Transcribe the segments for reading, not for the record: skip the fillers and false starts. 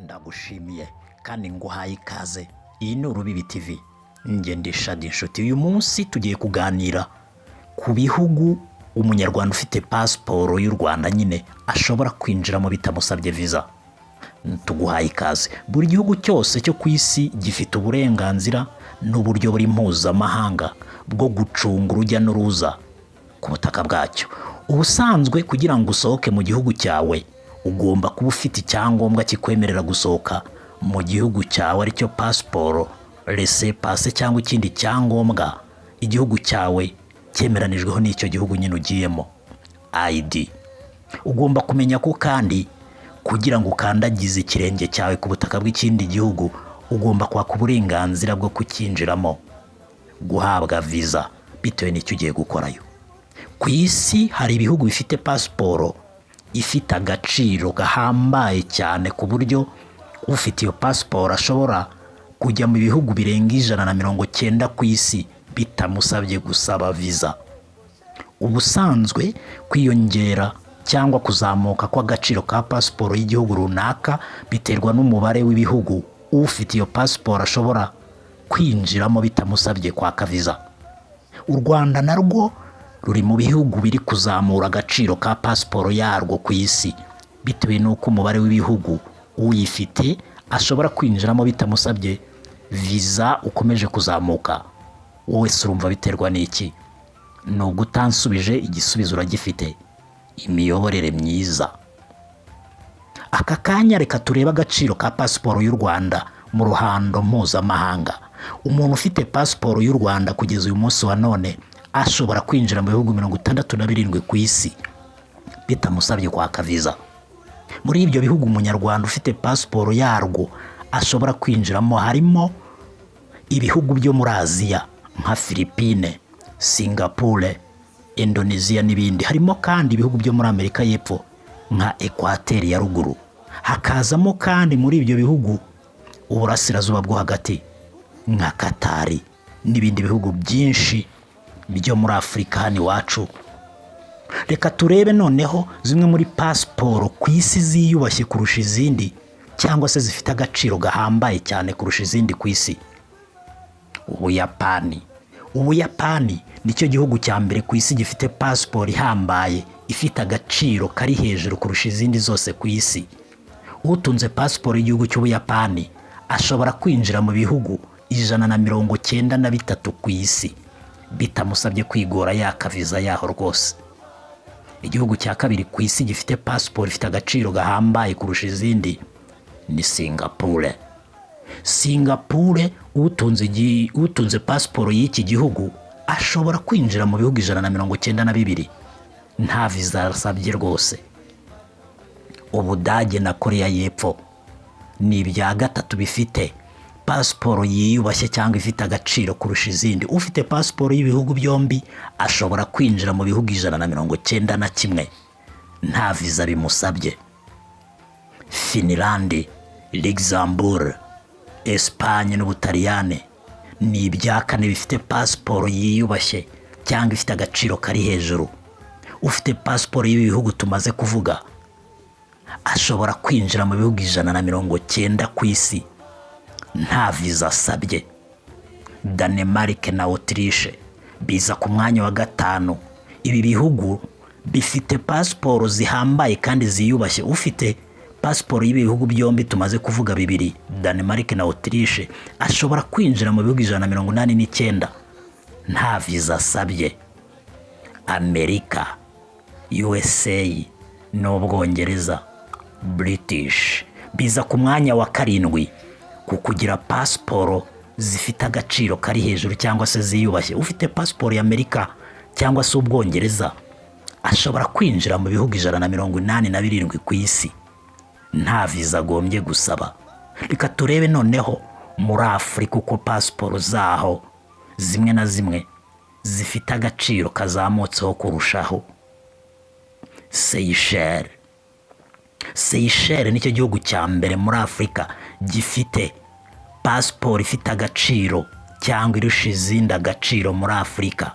ndagushimiye kandi nguhaye ikaze. Iyi ni Urubibi TV, njye ndi Shadi Nshuti. Uyu munsi tugiye kuganira ku bihugu umunyarwanda ufite pasiporo y'u Rwanda nyine ashobora kwinjiramo bitamusabye visa. Tuguhaye ikaze. Buri gihugu cyose cyo ku isi gifite uburenganzira n'uburyo buri mpuzamahanga bwo gucunga urujya n'uruza ku butaka bwacyo. Ubusanzwe kugira ngo usohoke mu gihugu cyawe ugomba kuba ufite icyangombwa kikwemerera gusohoka mu gihugu cyawe, aricyo pasiporo, laissez-passer cyangwa ikindi cyangombwa igihugu cyawe cyemeranijweho n'icyo gihugu nyine ugiyemo, ID. Ugomba kumenya ko kandi kugira ngo ukandagize ikirenge cyawe ku butaka bw'ikindi gihugu ugomba kwaka uburenganzira bwo kukinjiramo, guhabwa visa bitewe n'icyo ugiye gukorayo. Ku isi hari ibihugu bifite pasiporo ifite agaciro gahambaye cyane ku buryo ufite iyo pasiporo ashobora kujya mu bihugu birenga 190 ku isi bitamusabye gusaba visa. Ubusanzwe kwiyongera cyangwa kuzamuka kw'agaciro ka pasiporo y'igihugu runaka biterwa n'umubare w'ibihugu ufite iyo pasiporo ashobora kwinjiramo bitamusabye kwaka visa. U Rwanda narwo ruri mu bihugu biri kuzamura agaciro ka pasiporo yarwo ku isi bitewe n'uko umubare w'ibihugu uyifite ashobora kwinjiramo bitamusabye visa ukomeje kuzamuka. Wowe se urumva biterwa n'iki? Ni ugutansubije igisubizo uragifite: imiyoborere myiza. Aka kanya reka turebe agaciro ka pasiporo y'u Rwanda mu ruhando mpuzamahanga. Umuntu ufite pasiporo y'u Rwanda kugeza uyu munsi wa none ashobora kwinjira mu bihugu 67 ku isi bitamusabye kwaka visa. Muri ibyo bihugu umunyarwanda ufite pasiporo yarwo ashobora kwinjiramo harimo ibihugu byo muri Aziya nka Philippines, Singapore, Indonesia n'ibindi. Harimo kandi ibihugu byo muri Amerika y'Epfo nka Equateur ya ruguru. Hakazamo kandi muri ibyo bihugu uburasirazuba bwo hagati nka Qatar n'ibindi bihugu byinshi byo muri Afurika hano iwacu. Reka turebe noneho zimwe muri pasiporo ku isi ziyubashye kurusha izindi cyangwa se zifite agaciro gahambaye cyane kurusha izindi ku isi. Ubuyapani nicyo gihugu cya mbere ku isi gifite pasiporo ihambaye ifite agaciro kari hejuru kurusha izindi zose ku isi. Utunze pasiporo y'igihugu cy'Ubuyapani ashobora kwinjira mu bihugu 193 ku isi bitamusabye kwigora yaka visa yaho rwose. Igihugu cya kabiri ku isi gifite pasiporo ifite agaciro gahambaye kurusha izindi ni Singapore. Singapore utunze pasiporo y'iki gihugu ashobora kwinjira mu bihugu 192 nta visa asabye rwose. Ubudage na Korea y'Epfo ni ibya gatatu bifite pasiporo yiyubashye cyangwa ifite agaciro kurusha izindi. Ufite pasiporo y'ibihugu byombi ashobora kwinjira mu bihugu 191 nta visa bimusabye. Finland, Luxembourg, Espagne n'Ubutaliyane ni ibya kane bifite pasiporo yiyubashye cyangwa ifite agaciro kari hejuru. Ufite pasiporo y'ibihugu tumaze kuvuga ashobora kwinjira mu bihugu 190 ku isi nta visa asabye. Danemark na Autriche biza ku mwanya wa 5. Ibi bihugu bifite pasiporo zihambaye kandi ziyubashye. Ufite pasiporo y'ibihugu byombi tumaze kuvuga bibiri, Danemark na Autriche, ashobora kwinjira mu bihugu 189 nta visa asabye. Amerika, USA n'Ubwongereza, British biza ku mwanya wa 7 ku kugira pasiporo zifite agaciro kari hejuru cyangwa se ziyubashye. Ufite pasiporo y'Amerika cyangwa se Ubwongereza ashobora kwinjira mu bihugu 187 ku isi nta visa agombye gusaba. Reka turebe noneho muri Afurika uko pasiporo zaho zimwe na zimwe zifite agaciro kazamutseho kurushaho. Seychelles nicyo gihugu cya mbere muri Afurika gifite pasiporo ifite agaciro cyangwa irusha izindi agaciro muri Afurika.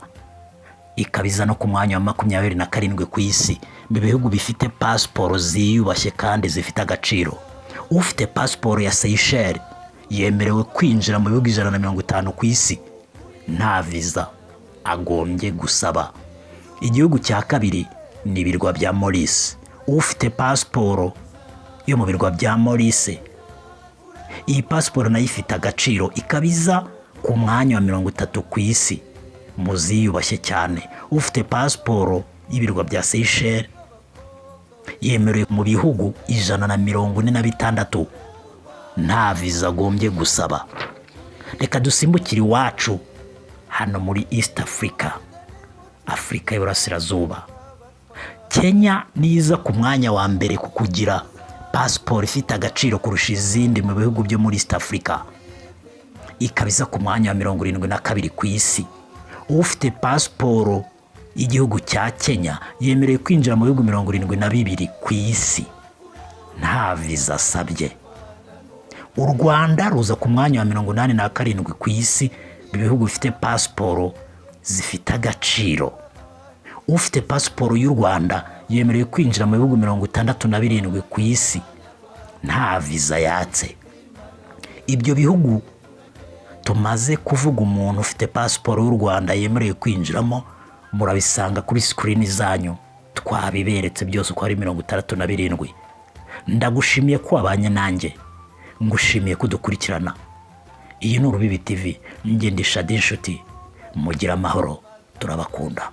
Ikabiza no ku mwanya wa 27 ku isi mu bihugu bifite pasiporo ziyubashye kandi zifite agaciro. ufite pasiporo ya Seychelles yemerewe kwinjira mu bihugu 150 ku isi nta viza agombye gusaba. Igihugu cya kabiri ni ibirwa bya Maurice. Ufite pasiporo yo mu birwa bya Maurice, iyi pasiporo nayo ifite agaciro, ikabiza ku mwanya wa 30 ku isi muziyubashye cyane. Ufite pasiporo y'ibirwa bya Seychelles yemerewe mu bihugu 146 nta viza agombye gusaba. Reka dusimbukire iwacu hano muri East Africa, Afurika y'Iburasirazuba. Kenya niza ku mwanya wa mbere ku kugira pasiporo ifite agaciro kurusha izindi mu bihugu byo muri East Africa, ikabiza ku mwanya wa 72 ku isi. Ufite pasiporo y'igihugu cya Kenya yemerewe kwinjira mu bihugu 72 ku isi nta viza asabye. U Rwanda ruza ku mwanya wa 87 ku isi ibihugu bifite pasiporo zifite agaciro. Ufite pasiporo y'u Rwanda yemerewe kwinjira mu bihugu 67 ku isi nta viza yatse. Ibyo bihugu tumaze kuvuga umuntu ufite pasiporo y'u Rwanda yemerewe kwinjiramo murabisanga kuri screen zanyu, twabiberetse byose uko ari 67. Ndagushimiye ko wabanye nanjye, ngushimiye kudukurikirana. Iyi ni Urubibi TV, njye ndi Shadi Nshuti. Mugira amahoro, turabakunda.